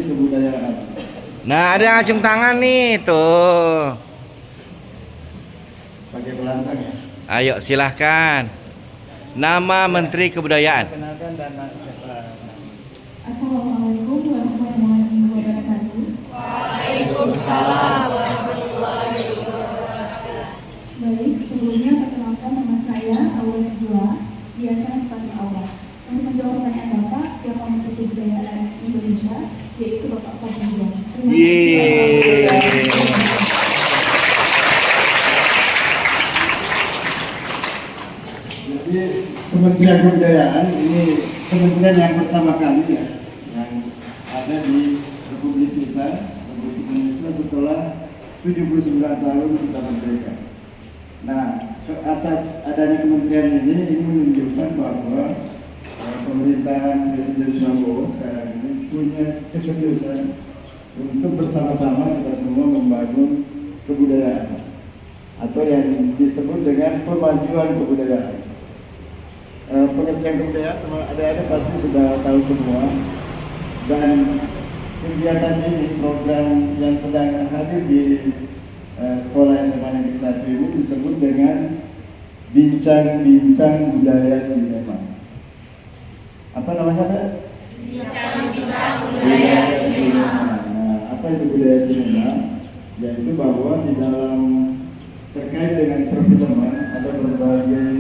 Kebudayaan. Nah, ada yang acung tangan nih, tuh. Pakai belantang ya. Ayo, silahkan. Nama Menteri Kebudayaan. Kenalkan dan siapa? Assalamualaikum warahmatullahi wabarakatuh. Waalaikumsalam warahmatullahi wabarakatuh. Baik, sebelumnya perkenalkan nama saya Aula Najwa, biasa dipanggil Aula. Untuk menjawab pertanyaan Bapak, siapa Menteri Kebudayaan Indonesia, yaitu Bapak Fadlizon. Terima Yeay. kasih. Jadi Kementerian Kebudayaan ini kementerian yang pertama kali ya yang ada di Republik kita, Republik Indonesia setelah 79 tahun kita merdeka. Nah, atas adanya kementerian ini menunjukkan bahwa pemerintahan Presiden Prabowo sekarang ini punya keseriusan untuk bersama-sama kita semua membangun kebudayaan atau yang disebut dengan pemajuan kebudayaan. Pengertian kebudayaan adik-adik pasti sudah tahu semua, dan kegiatan ini, program yang sedang hadir di Sekolah SMA Negeri 1 ini disebut dengan Bincang-Bincang Budaya Sinema. Apa namanya, Kak? Bincang-bincang budaya sinema. Nah, apa itu budaya sinema? Yaitu bahwa di dalam terkait dengan perfilman ada berbagai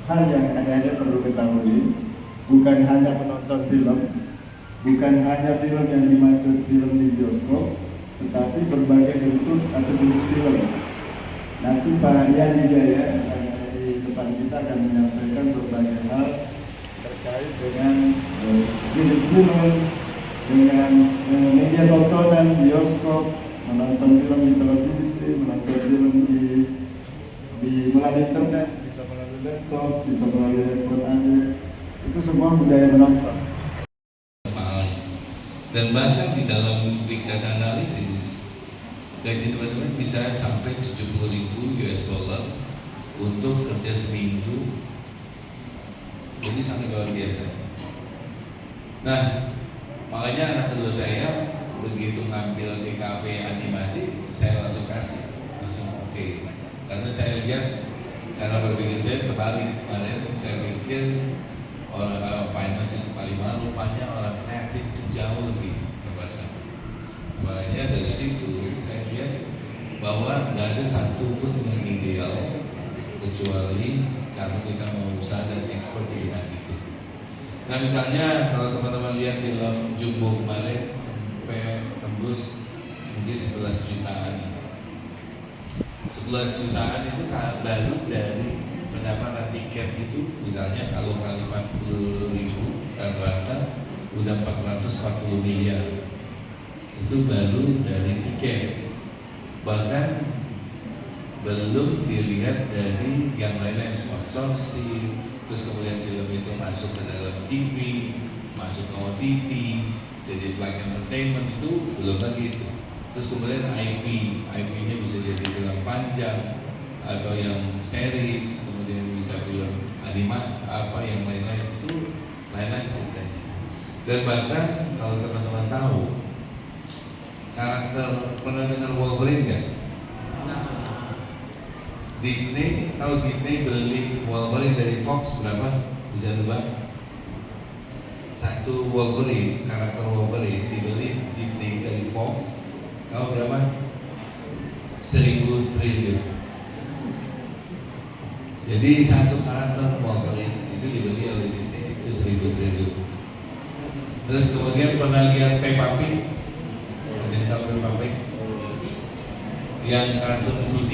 hal yang adik-adik perlu ketahui. Bukan hanya menonton film, bukan hanya film yang dimaksud film di bioskop, tetapi berbagai bentuk atau jenis film. Nanti Pak Ian Wijaya di depan kita akan menyampaikan berbagai hal terkait dengan film, dengan media tontonan, bioskop, menonton film di televisi, menonton film di melalui internet, bisa melalui laptop, bisa melalui handphone Anda. Itu semua budaya menonton. Dan bahkan di dalam big data analysis gaji teman-teman bisa sampai 70.000 US dollar untuk kerja seminggu. Jadi sangat luar biasa. Nah, makanya anak kedua saya begitu ngambil di kafe animasi, saya langsung kasih, langsung oke. Karena saya lihat cara berpikir saya terbalik. Kemarin saya pikir orang finance itu paling mahal, rupanya orang kreatif itu jauh lebih hebat. Makanya dari situ saya lihat bahwa nggak ada satu pun yang ideal kecuali karena kita mau usaha dan ekspor di bidang itu. Nah, misalnya kalau teman-teman lihat film Jumbo kemarin sampai tembus mungkin 11 jutaan. 11 jutaan itu baru dari pendapatan tiket itu, misalnya kalau kali 40.000 rata-rata udah 440 miliar. Itu baru dari tiket. Bahkan belum dilihat dari yang lain-lain, sponsorship, terus kemudian film itu masuk ke dalam TV, masuk ke OTT, jadi flight entertainment, itu belum lagi itu. Terus kemudian IP-nya bisa jadi film panjang atau yang series, kemudian bisa film anima, apa yang lain-lain, itu lain-lain ceritanya. Dan bahkan kalau teman-teman tahu karakter, pernah dengar Wolverine kan? Disney, tahu Disney beli Wolverine dari Fox berapa? Bisa tebak? Satu Wolverine, karakter Wolverine dibeli Disney dari Fox, tahu berapa? 1.000 triliun. Jadi satu karakter Wolverine itu dibeli oleh Disney itu 1.000 triliun. Terus kemudian pernah lihat Peppa Pig? Ada yang tahu Peppa Pig? Yang kartun 2D,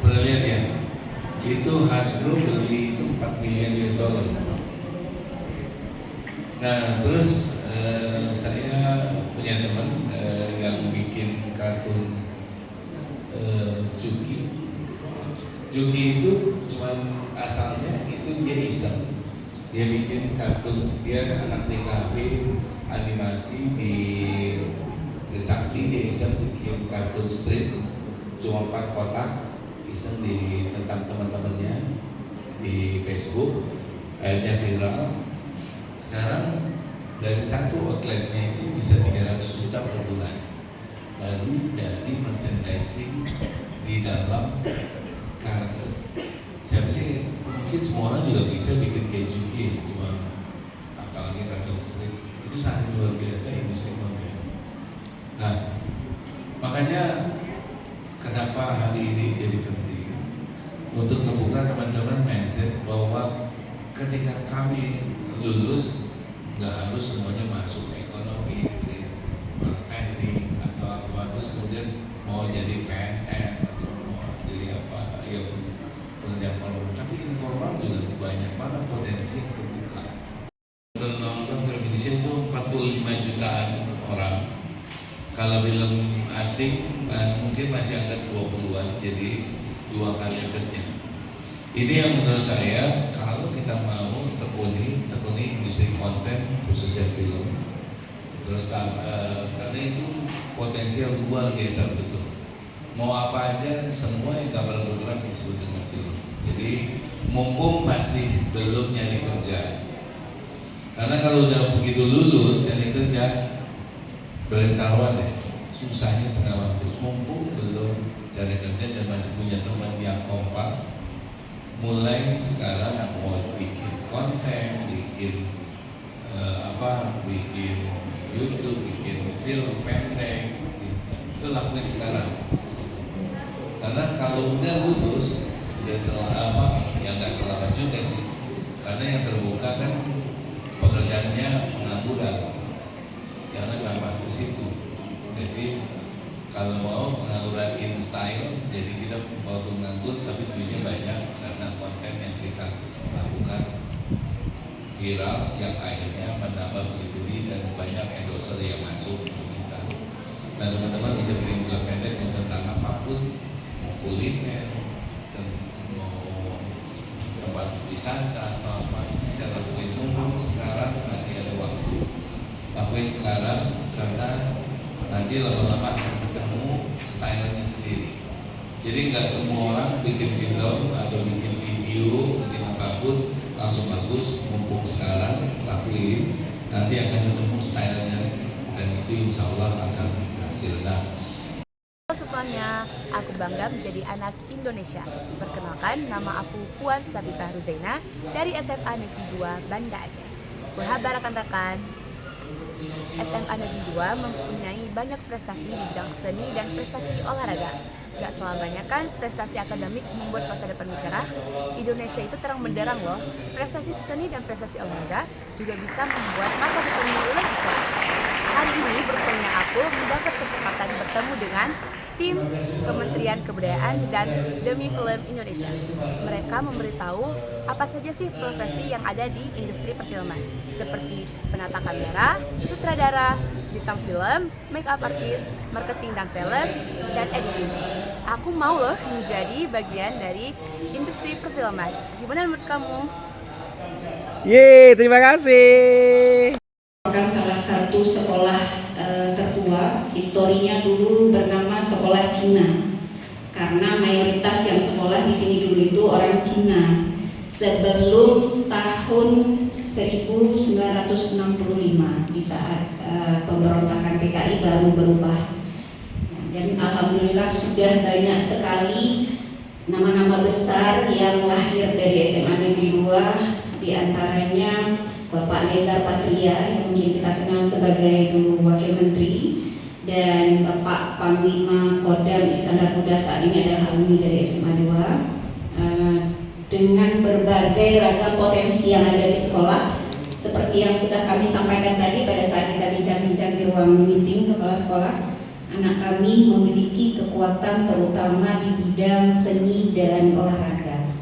pernah lihat ya? Itu Hasbro beli itu 4 miliar US dollar. Nah, terus saya punya teman yang bikin kartun Chucky. Chucky itu cuma asalnya itu dia iseng. Dia bikin kartun, dia anak TKP animasi di Sakti, dia iseng bikin kartun strip cuma 4 kotak, iseng di tentang teman-temannya di Facebook, akhirnya viral. Sekarang dari satu outletnya itu bisa 300 juta per bulan baru dari merchandising di dalam kartu. Siapa sih, mungkin semua orang juga bisa bikin keju cuma apalagi kartu strip itu sangat luar biasa industri konten. Nah, makanya kenapa hari ini jadi penting untuk membuka teman-teman mindset bahwa ketika kami lulus nggak harus semuanya masuk ekonomi, teknik atau apa, terus kemudian mau jadi PNS atau mau jadi apa, ya pekerjaan formal. Tapi informal juga banyak banget potensi yang terbuka. Penonton film Indonesia itu 45 jutaan orang. Kalau film asing mungkin masih angka 20-an, jadi 2 kali lipatnya. Ini yang menurut saya kalau kita mau tekuni industri konten khususnya film, terus karena itu potensial luar biasa betul. Mau apa aja semua yang gambar bergerak disebut dengan film. Jadi mumpung masih belum nyari kerja, karena kalau udah begitu lulus cari kerja bertaruhan deh, susahnya setengah waktu. Mumpung belum cari kerja dan masih punya teman yang kompak, mulai sekarang mau bikin konten, bikin bikin YouTube, bikin film pendek, itu lakuin sekarang. Karena kalau udah lulus, udah terlambat, ya nggak terlambat juga sih. Karena yang terbuka kan pekerjaannya pengangguran, jangan lama ke situ. Jadi kalau mau pengangguran in style, jadi kita mau menganggur tapi duitnya banyak karena konten yang kita lakukan viral yang akhirnya menambah beli-beli dan banyak endorser yang masuk ke kita. Nah teman-teman bisa bikin film pendek tentang apapun, mau kuliner, mau tempat wisata atau apa, bisa lakuin. Mumpung sekarang masih ada waktu, lakuin sekarang karena nanti lama-lama akan ketemu stylenya sendiri. Jadi nggak semua orang bikin film atau bikin video, bikin apapun langsung bagus. Mumpung sekarang lakuin, nanti akan ketemu stylenya dan itu insya Allah akan berhasil. Semuanya, aku bangga menjadi anak Indonesia. Perkenalkan, nama aku Puan Sabita Ruzaina dari SMA Negeri 2 Banda Aceh. Wahaba rekan-rekan, SMA Negeri 2 mempunyai banyak prestasi di bidang seni dan prestasi olahraga. Gak selamanya kan prestasi akademik membuat masa depan cerah. Indonesia itu terang benderang loh. Prestasi seni dan prestasi olahraga juga bisa membuat masa depan lebih cerah. Hari ini beruntungnya aku mendapat kesempatan bertemu dengan tim Kementerian Kebudayaan dan Demi Film Indonesia. Mereka memberitahu apa saja sih profesi yang ada di industri perfilman, seperti penata kamera, sutradara, bintang film, make up artist, marketing dan sales, dan editing. Aku mau loh menjadi bagian dari industri perfilman. Gimana menurut kamu? Yeay, terima kasih. Merupakan salah satu sekolah tertua, historinya dulu bernama Sekolah Cina, karena mayoritas yang sekolah di sini dulu itu orang Cina. Sebelum tahun 1965 di saat pemberontakan PKI baru berubah. Dan alhamdulillah sudah banyak sekali nama-nama besar yang lahir dari SMA Negeri 2, di antaranya Bapak Nezar Patria yang mungkin kita kenal sebagai dulu Wakil Menteri, dan Bapak Panglima Kodam Iskandar Muda saat ini adalah alumni dari SMA 2. Dengan berbagai ragam potensi yang ada di sekolah, seperti yang sudah kami sampaikan tadi pada saat kita bincang-bincang di ruang meeting kepala sekolah, anak kami memiliki kekuatan terutama di bidang seni dan olahraga.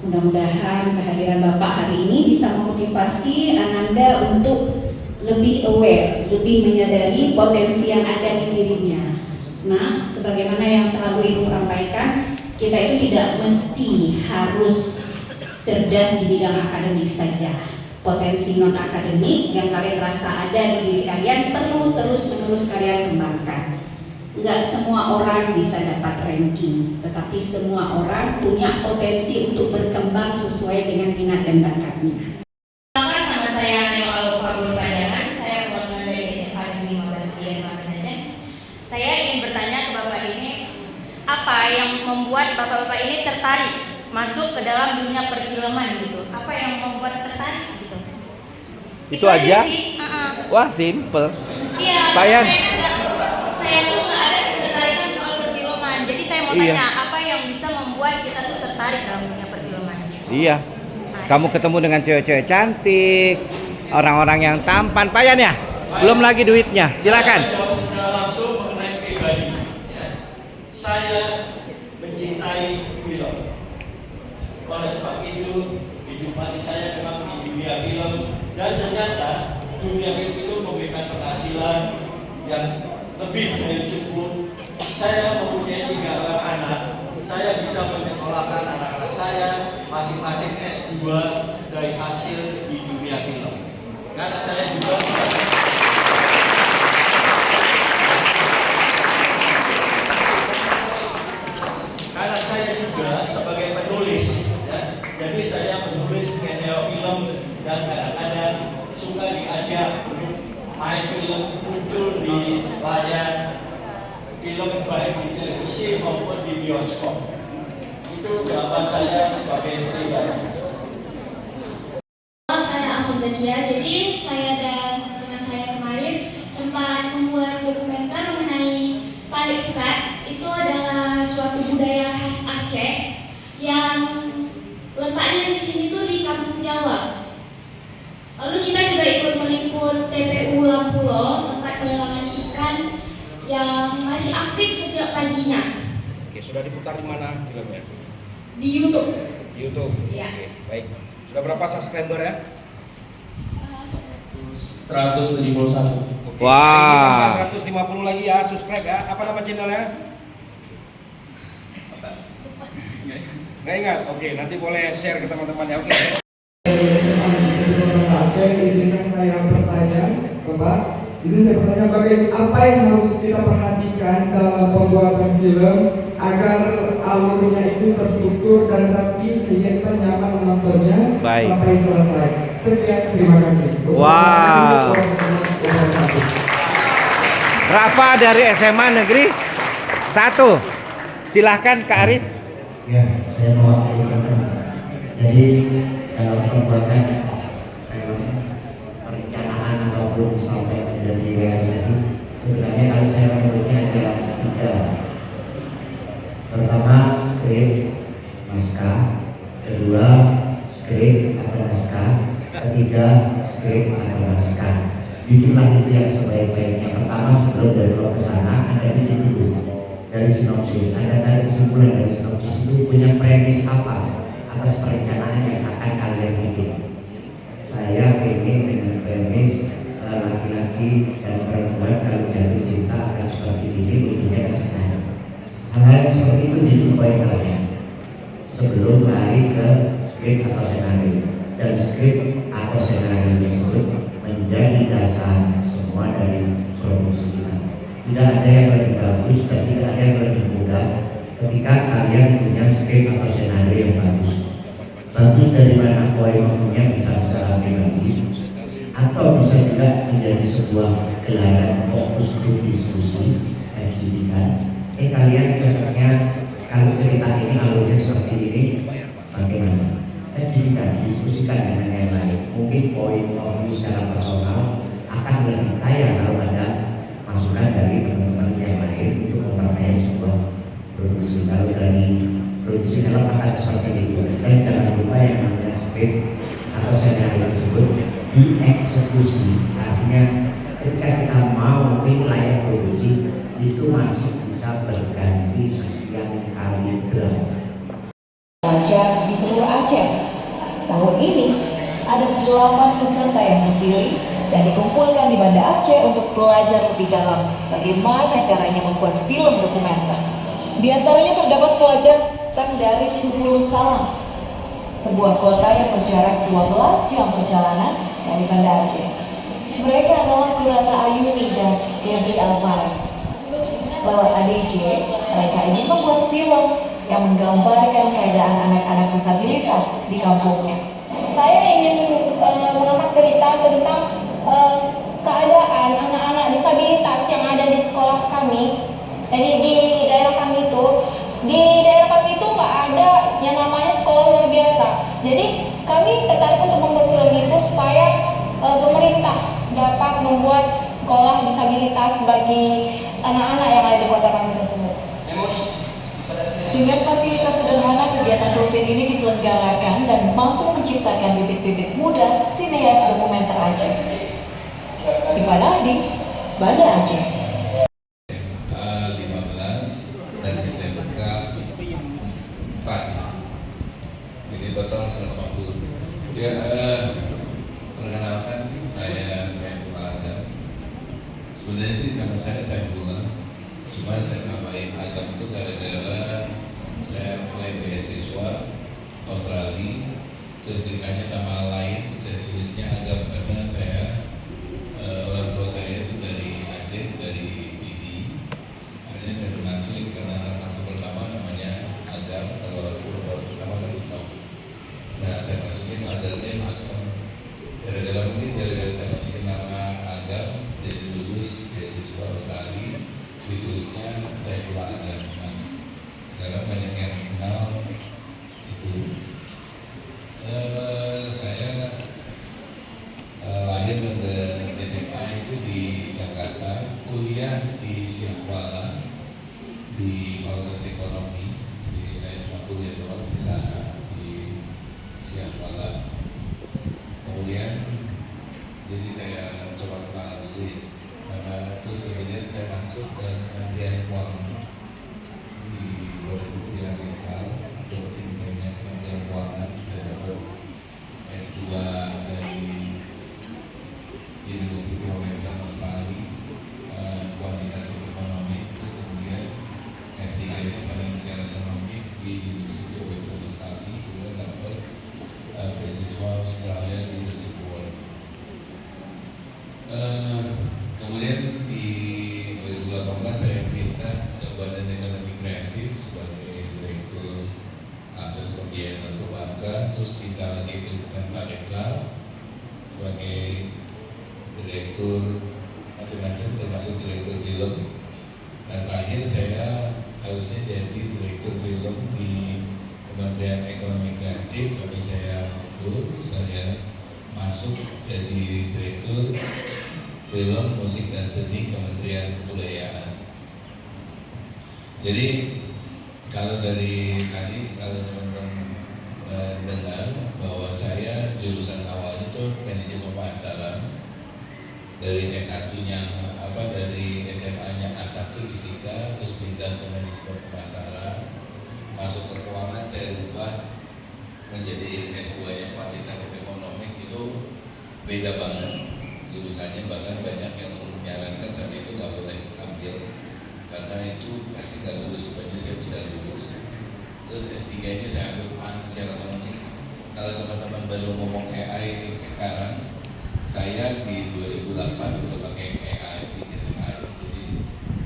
Mudah-mudahan kehadiran Bapak hari ini bisa memotivasi Ananda untuk lebih aware, lebih menyadari potensi yang ada di dirinya. Nah, sebagaimana yang selalu Ibu sampaikan, kita itu tidak mesti harus cerdas di bidang akademik saja. Potensi non-akademik yang kalian rasa ada di diri kalian perlu terus-menerus kalian kembangkan. Enggak semua orang bisa dapat ranking, tetapi semua orang punya potensi untuk berkembang sesuai dengan minat dan bakatnya. Nama saya Nel Alfa Pandangan, saya SMA Banda Aceh. Saya ingin bertanya ke Bapak ini, apa yang membuat Bapak-bapak ini tertarik masuk ke dalam dunia perfilman gitu? Apa yang membuat tertarik gitu? Itu aja? Sih. Wah, simple. Iya. Pak Yan. Saya tuh nggak ada ketertarikan soal perfilman. Jadi saya mau Iya. tanya, apa yang bisa membuat kita tuh tertarik dalam dunia perfilman? Iya. Kamu ketemu dengan cewek-cewek cantik, orang-orang yang tampan. Pak Yan ya? Belum lagi duitnya. Silakan. Saya jawab secara langsung mengenai pribadi. Ya. Saya mencintai film. Oleh sebab itu, hidup mati saya memang di dunia film, dan ternyata dunia film itu memberikan penghasilan yang lebih dari cukup. Saya mempunyai 3 orang anak. Saya bisa menyekolahkan anak-anak saya masing-masing S2 dari hasil di dunia film. Karena saya juga sebagai penulis, ya. Jadi saya menulis skenario film dan kadang-kadang suka diajak untuk main film, muncul di layar film baik di televisi maupun di bioskop. Itu jawaban saya sebagai pribadi. Saya Afur Zakia, jadi saya dan teman saya kemarin sempat membuat dokumenter mengenai tari pekat. Itu adalah suatu budaya khas Aceh yang letaknya di sini tuh di Kampung Jawa. Lalu kita juga ikut meliput TPU Lampulo, tempat pelelangan ikan yang masih aktif setiap paginya. Oke, sudah diputar di mana filmnya? Di YouTube. Di YouTube. Iya. Oke, baik. Sudah berapa subscriber ya? 171. Oke. Wah. 150 lagi ya subscribe ya. Apa nama channelnya? Nggak ingat? Oke, nanti boleh share ke teman-teman ya. Oke. Aceh, izinkan saya bertanya, Bapak. Izin saya bertanya, bagaimana apa yang harus kita perhatikan dalam pembuatan film agar alurnya itu terstruktur dan rapi sehingga kita nyaman menontonnya sampai selesai. Sekian, terima kasih. Wow. Rafa dari SMA Negeri 1. Silahkan Kak Aris. Ya, saya mewakili teman. Jadi dalam pembuatan film perencanaan ataupun sampai menjadi realisasi, sebenarnya kalau saya menurutnya ada 3. Pertama, skrip naskah. Kedua, skrip atau naskah. Ketiga, skrip atau naskah. Bikinlah itu yang sebaik-baiknya. Pertama, sebelum develop ke sana, Anda bikin dulu dari sinopsis. Anda tarik kesimpulan dari sinopsis itu punya premis apa atas perencanaan yang akan kalian bikin. Saya ingin dengan premis laki-laki dan perempuan kalau jatuh cinta akan seperti ini, ujungnya akan sebenarnya. Hal-hal yang seperti itu dijumpai kalian sebelum lari ke skrip atau senario, dan skrip atau senario tersebut menjadi dasar semua dari produksi kita. Tidak ada yang lebih bagus dan tidak ada yang lebih mudah ketika kalian punya skrip atau senario yang bagus. Bagus dari mana point of view-nya bisa secara pribadi, atau bisa juga menjadi sebuah gelaran fokus grup diskusi FGD kan. Kalian cocoknya kalau cerita ini alurnya seperti ini, bagaimana? FGD kan diskusikan dengan yang lain. Mungkin point of view secara personal akan lebih kaya kalau ada masukan dari teman-teman yang lain untuk memperkaya sebuah produksi. Kalau dari produksi film akan seperti itu, dan jangan lupa yang namanya skrip atau skenario tersebut dieksekusi. Artinya ketika kita mau ini layak produksi, itu masih bisa berganti sekian kali draft. Pelajar di seluruh Aceh. Tahun ini ada 8 peserta yang terpilih dan dikumpulkan di Banda Aceh untuk belajar lebih dalam bagaimana caranya membuat film dokumenter. Di antaranya terdapat pelajaran dari Subulu Salam, sebuah kota yang berjarak 12 jam perjalanan dari Banda Aceh. Mereka adalah Kurata Ayuni dan Gaby Alvarez. Lewat ADJ, mereka ingin membuat film yang menggambarkan keadaan anak-anak disabilitas di kampungnya. Saya ingin mengangkat cerita tentang keadaan anak-anak disabilitas yang kami, di daerah kami itu, nggak ada yang namanya sekolah luar biasa. Jadi kami tertarik untuk membuat film itu supaya pemerintah dapat membuat sekolah disabilitas bagi anak-anak yang ada di kota kami tersebut. Dengan fasilitas sederhana, kegiatan rutin ini diselenggarakan dan mampu menciptakan bibit-bibit muda sineas dokumenter Aceh. Ivana Adi, Banda Aceh. SMA 15 dan SMK 4. Jadi total 140. Ya, perkenalkan saya Saifullah Adam. Sebenarnya sih nama saya Saifullah. Cuma saya namain Agam itu gara-gara saya mulai beasiswa Australia, terus ditanya nama lain, saya tulisnya Agam karena saya orang tua saya itu dari Aceh, dari Pidi. Akhirnya saya berhasil karena anak pertama namanya Agam, kalau baru pertama kan tahu. Nah, saya masukin other name Agam. Gara-gara saya masukin nama Agam, jadi lulus beasiswa Australia, ditulisnya Saifullah Agam. Nah, sekarang banyak yang kenal itu. Saya lahir dan SMA itu di Jakarta, kuliah di Siak Kuala di Fakultas Ekonomi. Jadi saya cuma kuliah doang di sana di Siak Kuala. Kemudian jadi saya coba kenal dulu ya. Terus kemudian saya masuk ke Kementerian Keuangan di 2003 fiskal, Kementerian Keuangan. Saya dapat S2 dari University of Western Australia, kuantitatif ekonomi. Terus kemudian S3 ini Financial Economy di University of Western Australia. Kemudian dapat beasiswa Australia Leadership Award. Kemudian di 2018 saya pindah ke Badan Ekonomi Kreatif sebagai Direktur Akses Pembiayaan dan Perbankan, terus pindah lagi ke Kemenparekraf sebagai Direktur macam-macam termasuk Direktur Film, dan terakhir saya harusnya jadi Direktur Film di Kementerian Ekonomi Kreatif, tapi saya mundur, saya masuk jadi Direktur Film, Musik dan Seni Kementerian Kebudayaan. Jadi kalau dari tadi, kalau teman-teman dengar bahwa saya jurusan awalnya itu manajemen pemasaran, dari S1-nya dari SMA-nya A1 fisika, terus pindah ke manajemen pemasaran, masuk ke keuangan, saya rubah menjadi S2-nya kuantitatif ekonomi. Itu beda banget jurusannya, bahkan banyak yang menyarankan saat itu nggak boleh ambil karena itu pasti nggak lulus, supaya saya bisa lulus. Terus S3-nya saya ambil financial economics. Kalau teman-teman baru ngomong AI sekarang, saya di 2008 udah pakai AI, bikin AI.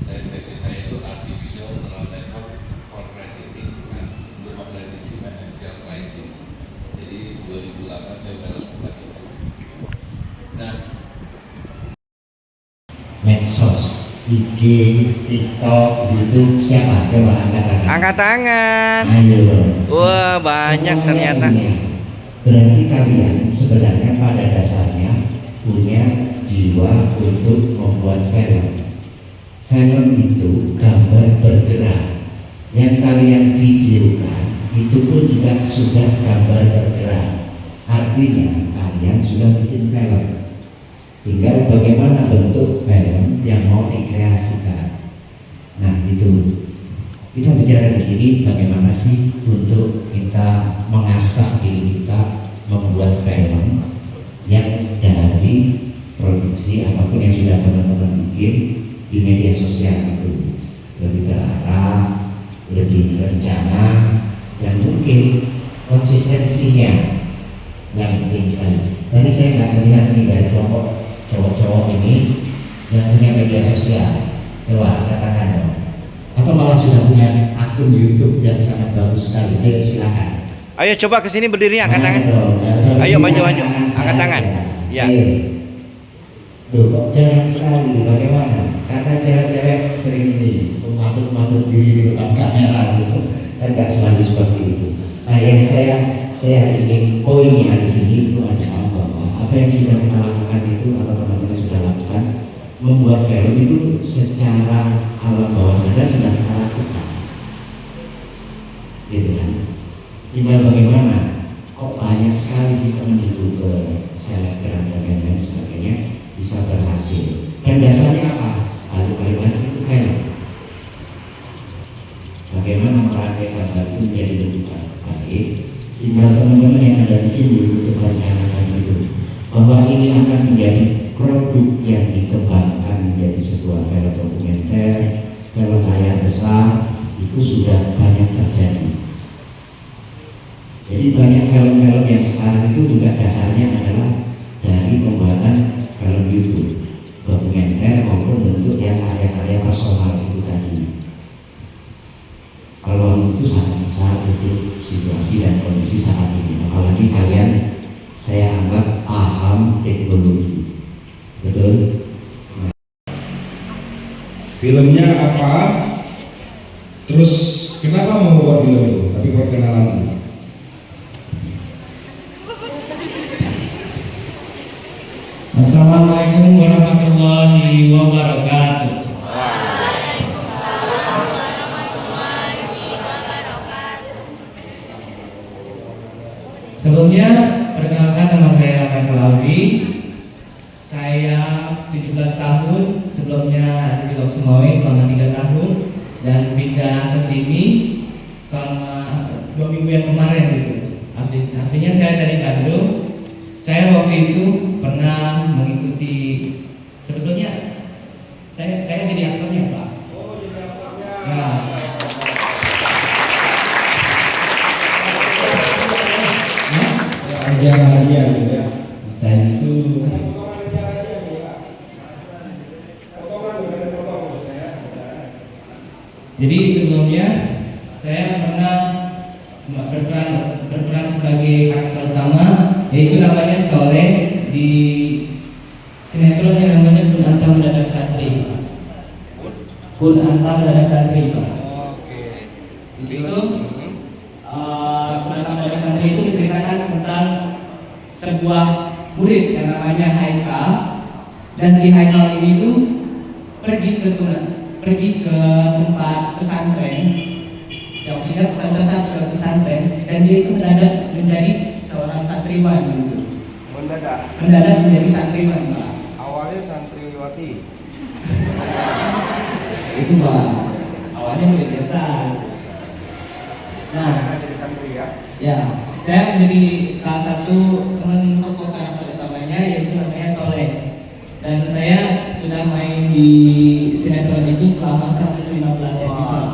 Jadi tesis saya itu artificial neural network for predicting, untuk memprediksi financial crisis. Jadi 2008 saya udah lakukan itu. Nah, medsos, IG, TikTok, YouTube, siapa? Coba angkat tangan. Angkat tangan. Ayo dong. Wah, banyak ternyata. Berarti kalian sebenarnya pada dasarnya punya jiwa untuk membuat film. Film itu gambar bergerak. Yang kalian videokan itu pun juga sudah gambar bergerak. Artinya kalian sudah bikin film. Tinggal bagaimana bentuk film yang mau dikreasikan. Nah, itu kita bicara di sini bagaimana sih untuk kita mengasah diri kita membuat film yang dari produksi apapun yang sudah teman-teman bikin di media sosial itu lebih terarah, lebih terencana, dan mungkin konsistensinya yang penting sekali. Tadi saya nggak melihat ini dari kelompok cowok-cowok ini yang punya media sosial. Coba angkat tangan dong. Atau malah sudah punya akun YouTube yang sangat bagus sekali. Ayo silakan. Ayo coba ke sini berdiri, angkat tangan. Ayo maju, angkat tangan. Ya. Loh, kok jarang sekali. Bagaimana? Karena cewek-cewek sering kan nggak selalu seperti itu. Nah, yang saya ingin poinnya di sini itu adalah bahwa apa yang sudah kita lakukan itu atau teman-teman sudah lakukan, membuat film itu secara alam bawah sadar sudah kita lakukan, gitu kan. Tinggal bagaimana, kok banyak sekali sih teman youtuber, selebgram dan lain-lain sebagainya bisa berhasil. Dan dasarnya apa? Sekali-kali lagi itu film. Bagaimana merangkai gambar itu menjadi lebih baik? Tinggal teman-teman yang ada di sini untuk merencanakan itu, bahwa ini akan menjadi produk yang dikembangkan menjadi sebuah film dokumenter, film layar besar, itu sudah banyak terjadi. Jadi banyak film-film yang sekarang itu juga dasarnya adalah dari pembuatan film YouTube, dokumenter maupun bentuk yang karya-karya personal itu tadi. Peluang itu sangat besar untuk situasi dan kondisi saat ini. Apalagi kalian, saya anggap paham teknologi, betul? Filmnya apa? Terus kenapa mau buat film itu? Tapi perkenalan dulu. Assalamualaikum warahmatullahi wabarakatuh. Sebelumnya, perkenalkan nama saya Michael Audi. Saya 17 tahun, sebelumnya ada di Lok Sumawe selama 3 tahun dan pindah ke sini selama 2 minggu yang kemarin gitu. Aslinya saya dari Bandung. Saya waktu itu pernah mengikuti, sebetulnya saya jadi aktornya, Pak. Oh, jadi aktornya. Nah. Jangan ya. Saya itu jadi sebelumnya saya pernah berperan sebagai karakter utama, yaitu namanya Soleh di sinetron yang namanya Kun Anta Mendadak Santri. Kun Anta Mendadak Santri, Pak. Oke. Di situ Kun Anta Mendadak Santri itu menceritakan tentang sebuah murid yang namanya Haikal, dan si Haikal ini tuh pergi ke tempat pesantren, yang maksudnya ke pesantren, dan dia itu mendadak menjadi seorang santriwan gitu. Mendadak menjadi santriwan, Pak. Awalnya santriwati. Itu, Pak. Awalnya murid biasa. Nah, jadi santri ya. Ya, saya menjadi salah satu teman tokoh karakter utamanya, yaitu namanya Soleh. Dan saya sudah main di sinetron itu selama 115 episode.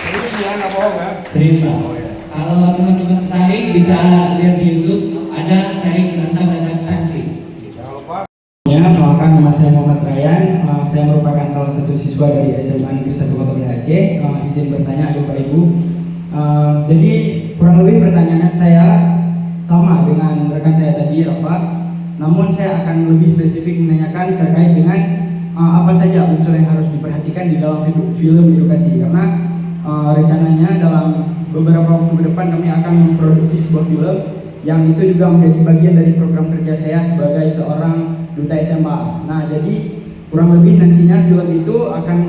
Serius ya, nggak bohong ya? Serius, Pak. Kalau teman-teman tertarik bisa lihat di YouTube, ada cari Penantang dan Santri. Jangan lupa. Perkenalkan, nama saya Muhammad Ryan. Saya merupakan salah satu siswa dari SMA Negeri 1 Kota Banda Aceh. Izin bertanya, Bapak Ibu. Jadi kurang lebih pertanyaannya saya sama dengan rekan saya tadi, Rafa. Namun saya akan lebih spesifik menanyakan terkait dengan apa saja unsur yang harus diperhatikan di dalam film edukasi. Karena rencananya dalam beberapa waktu ke depan kami akan memproduksi sebuah film yang itu juga menjadi bagian dari program kerja saya sebagai seorang duta SMA. Nah, jadi kurang lebih nantinya film itu akan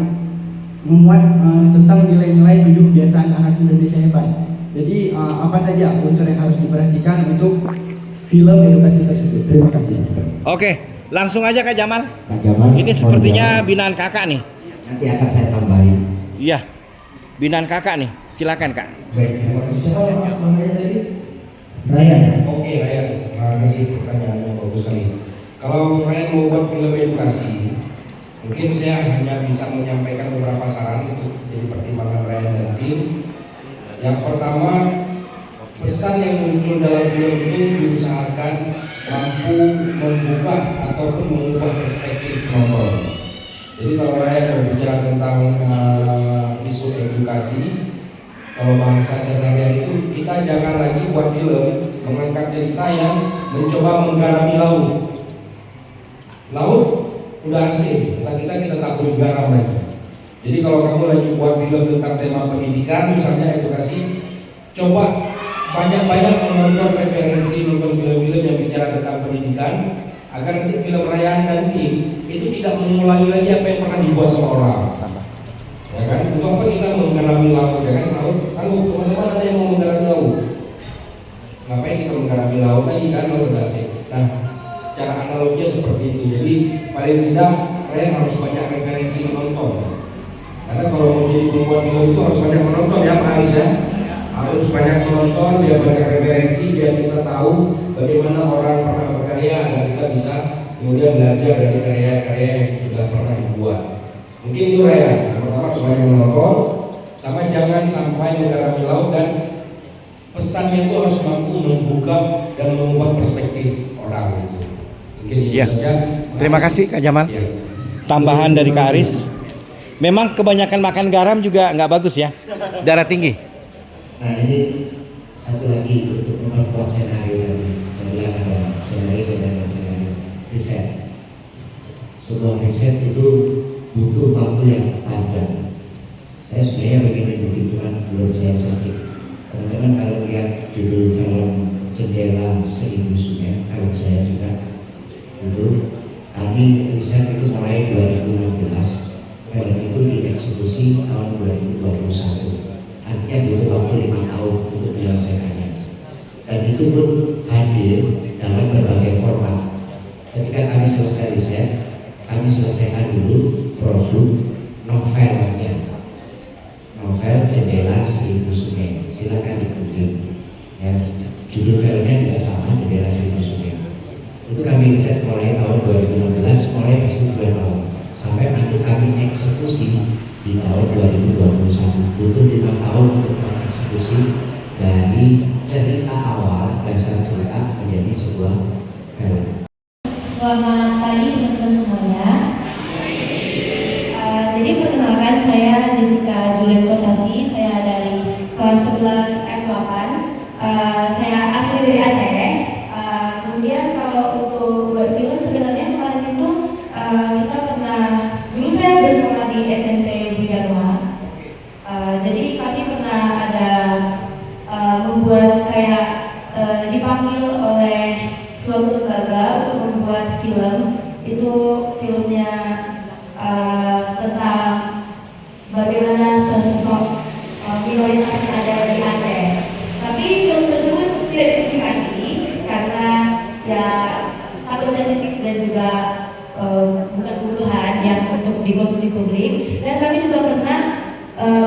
memuat tentang nilai-nilai 7 kebiasaan anak Indonesia hebat. Jadi apa saja unsur yang harus diperhatikan untuk film edukasi tersebut. Terima kasih. Oke, langsung aja Kak Jamal. Kak Jamal, ini sepertinya binaan kakak nih. Nanti akan saya tambahin. Iya, binaan kakak nih. Silakan Kak. Baik, terima kasih. Siapa namanya tadi? Ryan. Oke, Ryan. Terima kasih pertanyaannya bagus sekali. Kalau Ryan mau buat film edukasi, mungkin saya hanya bisa menyampaikan beberapa saran untuk jadi pertimbangan Ryan dan tim. Yang pertama, pesan yang muncul dalam film itu diusahakan mampu membuka ataupun mengubah perspektif penonton. Jadi kalau Ryan berbicara tentang isu edukasi, kalau bahasa sehari-hari itu kita jangan lagi buat film mengangkat cerita yang mencoba menggarami laut. Laut udah asing, kita tak boleh garam lagi. Jadi kalau kamu lagi buat film tentang tema pendidikan, misalnya edukasi, coba banyak-banyak menonton referensi, nonton film-film yang bicara tentang pendidikan, agar nanti film Rayaan dan Tim itu tidak mengulangi lagi apa yang pernah dibuat sama orang. Ya kan? Untuk apa kita menggarami laut? Ya kan? Laut, sanggup teman-teman ada yang mau menggarami laut? Ngapain kita menggarami laut lagi kan? Laut udah asik. Nah, secara analoginya seperti itu. Jadi paling tidak Rayaan harus banyak referensi menonton. Karena kalau mau jadi pembuat film itu harus banyak menonton ya Pak Aris ya. Harus banyak menonton, biar banyak referensi, biar kita tahu bagaimana orang pernah berkarya dan kita bisa kemudian belajar dari karya-karya yang sudah pernah dibuat. Mungkin itu Rayaan. Yang pertama harus banyak menonton, sama jangan sampai menggarami laut, dan pesannya itu harus mampu membuka dan mengubah perspektif orang itu. Mungkin itu Ya. saja. Terima kasih Kak Jamal. Ya. Tambahan dari Kak Aris. Memang kebanyakan makan garam juga nggak bagus ya, darah tinggi. Nah ini satu lagi untuk memperkuat senario tadi. Saya bilang ada senario riset. Sebuah riset itu butuh waktu yang panjang. Saya sebenarnya begini cuma belum saya searching. Teman-teman kalau lihat judul film Jendela Seribu Sungai, film saya juga itu, kami riset itu mulai 2016. Film itu dieksekusi tahun 2021. Artinya butuh waktu 5 tahun untuk menyelesaikannya. Dan itu pun hadir dalam berbagai format. Ketika kami selesai riset, kami selesaikan dulu produk novelnya. Novel Jendela Seribu Sungai. Silakan di-googling. Ya, judul filmnya juga sama, Jendela Seribu Sungai. Itu kami riset mulai tahun 2016, mulai persetujuan awal. Sampai nanti kami eksekusi di tahun 2021. Butuh 5 tahun untuk mengeksekusi dari cerita awal, dasar cerita menjadi sebuah film. Selamat pagi teman-teman semuanya. Jadi perkenalkan, saya Jessica Juliet Kosasi. Saya dari kelas 11 F8. Saya asli dari Aceh. Kemudian kalau untuk buat film sebenarnya kemarin itu kita pernah, dulu saya bersekolah di SMP Budi Dharma. Jadi kami pernah ada membuat kayak dipanggil oleh suatu lembaga untuk membuat film. Itu filmnya tentang bagaimana sesosok minoritas yang ada di Aceh. Tapi film tersebut tidak dipublikasi karena ya takut sensitif dan juga bukan kebutuhan yang untuk dikonsumsi publik. Dan kami juga pernah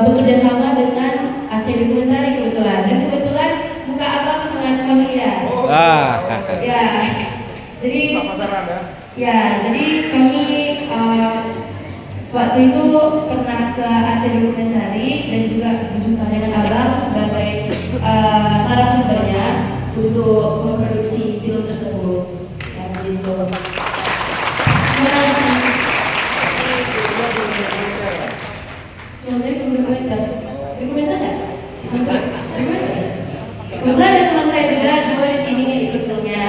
bekerja sama dengan Aceh Dokumentari kebetulan, dan kebetulan muka abang sangat familiar. Ya, jadi jadi kami waktu itu pernah ke Aceh Dokumentari dan juga berjumpa dengan abang sebagai narasumbernya untuk memproduksi film tersebut. Ya, begitu. Filmnya film dokumenter. Dokumenter nggak? Dokumenter. Kebetulan ada teman saya juga dua di sini yang ikut filmnya.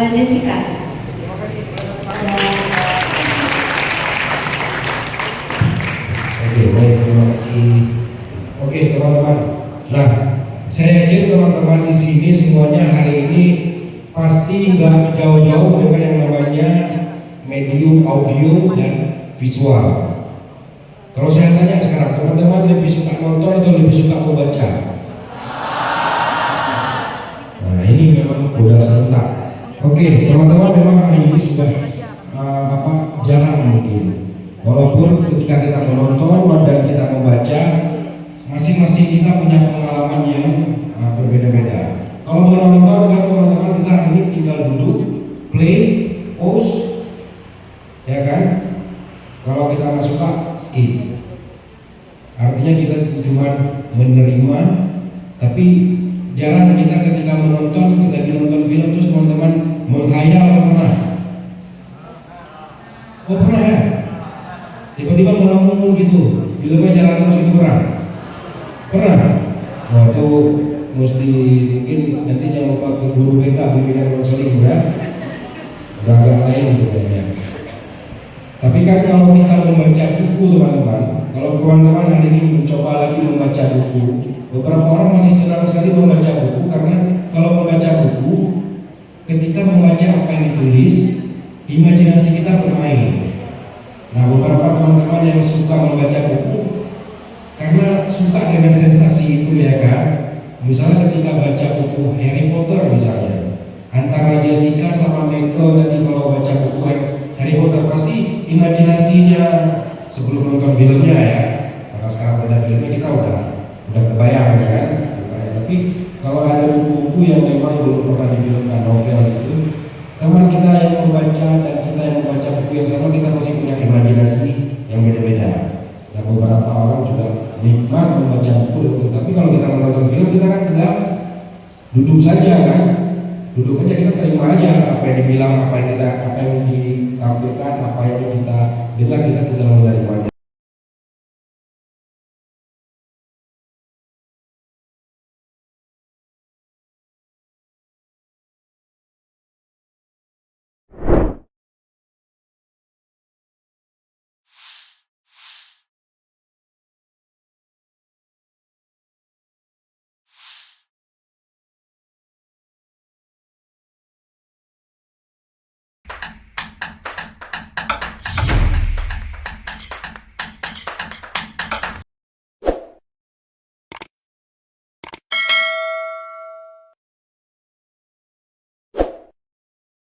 Jessica. Oke, baik, terima kasih. Oke, teman-teman. Nah, saya yakin teman-teman di sini semuanya hari ini pasti nggak jauh-jauh dengan yang namanya medium audio dan visual. Kalau saya tanya sekarang, teman-teman lebih suka nonton atau lebih suka membaca? Nah, ini memang udah serentak. Oke, teman-teman, memang hari ini sudah jarang mungkin. Walaupun ketika kita menonton dan kita membaca, masing-masing kita punya pengalaman yang berbeda-beda. Kalau menonton kan teman-teman, kita hari ini tinggal duduk, play, pause, ya kan? Kalau kita nggak suka, skip. Artinya kita cuma menerima, tapi jarang kita ketika menonton, lagi nonton film terus teman-teman menghayal. Pernah? Oh pernah ya? Tiba-tiba melamun gitu, filmnya jalan terus, itu pernah? Pernah? Wah itu mesti mungkin nanti jangan lupa ke guru BK bimbingan konseling ya. Udah agak lain gitu kayaknya. Tapi kan kalau kita membaca buku teman-teman, kalau teman-teman hari ini mencoba lagi membaca buku, beberapa orang masih senang sekali membaca buku karena kalau membaca buku, ketika membaca apa yang ditulis, imajinasi kita bermain. Nah, beberapa teman-teman yang suka membaca buku karena suka dengan sensasi itu ya kan. Misalnya ketika baca buku Harry Potter misalnya, antara Jessica sama Michael tadi kalau baca buku Harry Potter pasti imajinasinya sebelum nonton filmnya ya. Karena sekarang ada filmnya kita udah kebayang ya kan. Tapi kalau ada buku-buku yang memang belum pernah difilmkan novel itu, teman kita yang membaca dan kita yang membaca buku yang sama kita masih punya imajinasi yang beda-beda. Dan beberapa orang juga nikmat membaca buku, tapi kalau kita menonton film kita kan tinggal duduk saja kan, duduk aja kita terima aja apa yang dibilang, apa yang ditampilkan, apa yang kita dengar kita tinggal menerimanya.